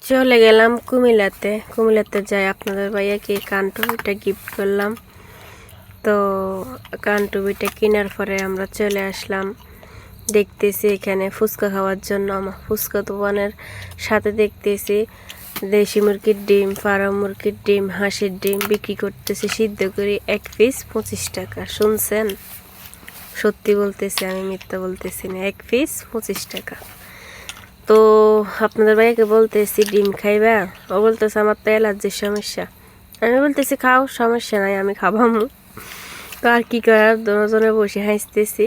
চলে গেলাম কুমিল্লাতে যাই আপনাদের ভাইয়াকে কানটুবিটা গিফট করলাম। তো কানটুবিটা কেনার পরে আমরা চলে আসলাম, দেখতেছি এখানে ফুচকা খাওয়ার জন্য। আমার ফুচকা দোকানের সাথে দেখতেছি দেশি মুরগির ডিম, ফার্ম মুরগির ডিম, হাঁসের ডিম বিক্রি করতেছে সিদ্ধ করে 1 পিস 25 টাকা। শুনছেন? সত্যি বলতেছি, আমি মিথ্যা বলতেছি না। 1 পিস 25 টাকা। তো আপনাদের ভাইয়াকে বলতেছি ডিম খাইবা, ও বলতেছে আমার তো অ্যালার্জির সমস্যা। আমি বলতেছি খাও, সমস্যা নাই, আমি খাবামু। তো আর কি করার, দুজনে বসে হাসতেছি।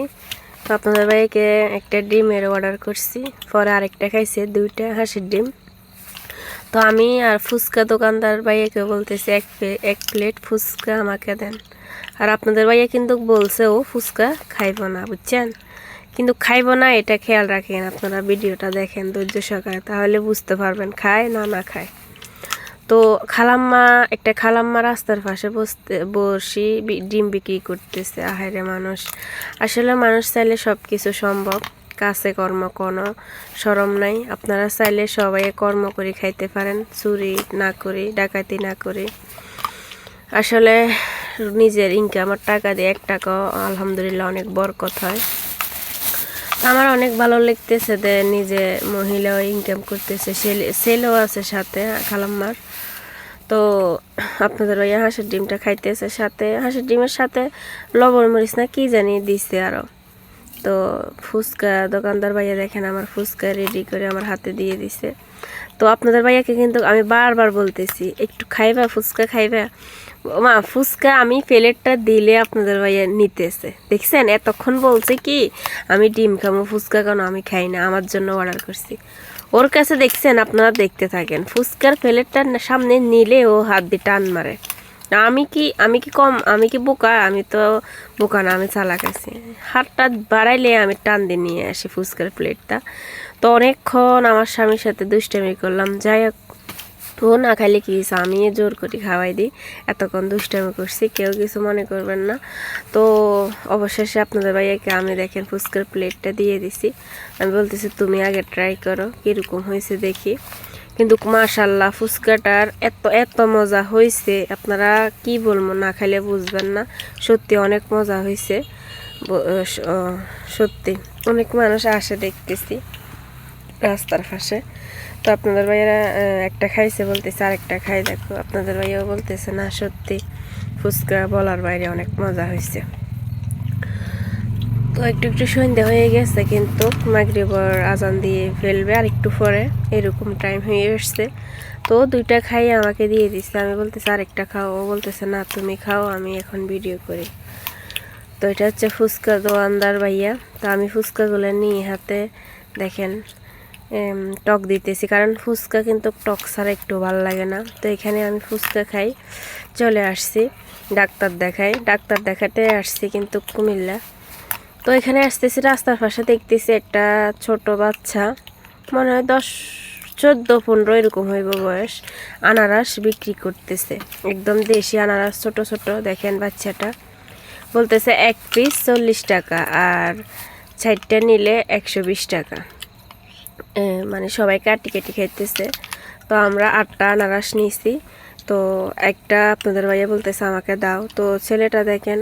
তো আপনাদের ভাইয়াকে একটা ডিমের অর্ডার করছি, পরে আরেকটা খাইছে, 2টা হাঁসের ডিম। তো আমি আর ফুচকা দোকানদার ভাইয়াকে বলতেছি এক প্লেট ফুচকা আমাকে দেন। আর আপনাদের ভাইয়া কিন্তু বলছে ও ফুচকা খাইব না, বুঝছেন? কিন্তু খাইব না এটা খেয়াল রাখেন, আপনারা ভিডিওটা দেখেন ধৈর্য সহকারে, তাহলে বুঝতে পারবেন খায় না খায়। তো একটা খালাম্মা রাস্তার পাশে বসি ডিম বিক্রি করতেছে। আহারে মানুষ, আসলে মানুষ চাইলে সব কিছু সম্ভব। কাছে কর্ম কোনো শরম নাই। আপনারা চাইলে সবাই কর্ম করে খাইতে পারেন, চুরি না করে, ডাকাতি না করে। আসলে নিজের ইনকামের টাকা দিয়ে 1 টাকা আলহামদুলিল্লাহ অনেক বরকত হয়। আমার অনেক ভালো লাগতেছে যে নিজে মহিলাও ইনকাম করতেছে, ছেলেও আছে সাথে খালাম্মার। তো আপনাদের ওই হাঁসের ডিমটা খাইতেছে, সাথে হাঁসের ডিমের সাথে লবণ মরিচ না কি জানি দিছে আরও। তো ফুচকা দোকানদার ভাইয়া দেখেন আমার ফুচকা রেডি করে আমার হাতে দিয়ে দিছে। তো আপনাদের ভাইয়াকে কিন্তু আমি বারবার বলতেছি একটু খাইবা, ফুচকা খাইবা। মা ফুচকা আমি প্লেটটা দিলে আপনাদের ভাইয়া নিতেছে, দেখছেন? এতক্ষণ বলছে কি আমি ডিম খাবো, ফুচকা কেন আমি খাই না, আমার জন্য অর্ডার করছি। ওর কাছে দেখছেন, আপনারা দেখতে থাকেন, ফুচকার প্লেটটা সামনে নিলে ও হাত দিয়ে টান মারে। আমি কি বোকা? আমি তো বোকা না, আমি চালাক আছি। হাতটা বাড়াইলে আমি টান দিয়ে নিয়ে আসি ফুচকার প্লেটটা। তো অনেকক্ষণ আমার স্বামীর সাথে দুষ্টামি করলাম, যাই হোক ও না খাইলে কি আমি জোর করে খাওয়াই দিই। এতক্ষণ দুষ্টামি করছি, কেউ কিছু মনে করবেন না। তো অবশেষে আপনাদের ভাইয়াকে আমি দেখেন ফুচকার প্লেটটা দিয়ে দিছি। আমি বলতেছি তুমি আগে ট্রাই করো কীরকম হয়েছে দেখি। কিন্তু মাশাল্লাহ ফুচকাটার এত মজা হয়েছে, আপনারা কি বলবো, না খাইলে বুঝবেন না। সত্যি অনেক মজা হয়েছে, সত্যি অনেক মানুষ আসে দেখতেছি রাস্তার পাশে। তো আপনাদের ভাইয়ারা একটা খাইছে, বলতেছে আরেকটা খাই দেখো। আপনাদের ভাইয়াও বলতেছে না সত্যি ফুচকা বলার বাইরে অনেক মজা হয়েছে। তো একটু সন্ধ্যা হয়ে গেছে, কিন্তু মাগরিবের আজান দিয়ে ফেলবে আর একটু পরে, এরকম টাইম হয়ে এসছে। তো 2টা খাই আমাকে দিয়ে দিচ্ছে। আমি বলতেছি আরেকটা খাও, ও বলতেছে না তুমি খাও, আমি এখন ভিডিও করি। তো এটা হচ্ছে ফুচকা দোকানদার ভাইয়া। তো আমি ফুচকাগুলো নিয়ে হাতে দেখেন টক দিতেছি, কারণ ফুচকা কিন্তু টক ছাড়া একটু ভালো লাগে না। তো এখানে আমি ফুচকা খাই চলে আসছি, ডাক্তার দেখাতে আসছি কিন্তু কুমিল্লা। তো এখানে আসতেছি, রাস্তার পাশে দেখতেছি একটা ছোট বাচ্চা, মনে হয় 10-14-15 এরকম হইব বয়স, আনারস বিক্রি করতেছে। একদম দেশি আনারস, ছোট ছোট। দেখেন বাচ্চাটা বলতেছে 1 পিস 40 টাকা, আর 4টা নিলে 120 টাকা। মানে সবাই কাটি খাইতেছে। তো আমরা 8টা আনারস নিয়েছি। তো একটা আপনাদের ভাইয়া বলতেছে আমাকে দাও। তো ছেলেটা দেখেন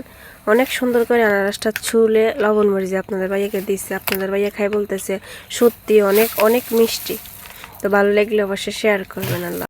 অনেক সুন্দর করে আনারসটা ছুলে লবণ মরিচ আপনাদের ভাইয়াকে দিচ্ছে। আপনাদের ভাইয়া খাই বলতেছে সত্যি অনেক অনেক মিষ্টি। তো ভালো লাগলে অবশ্যই শেয়ার করবেন। আল্লাহ।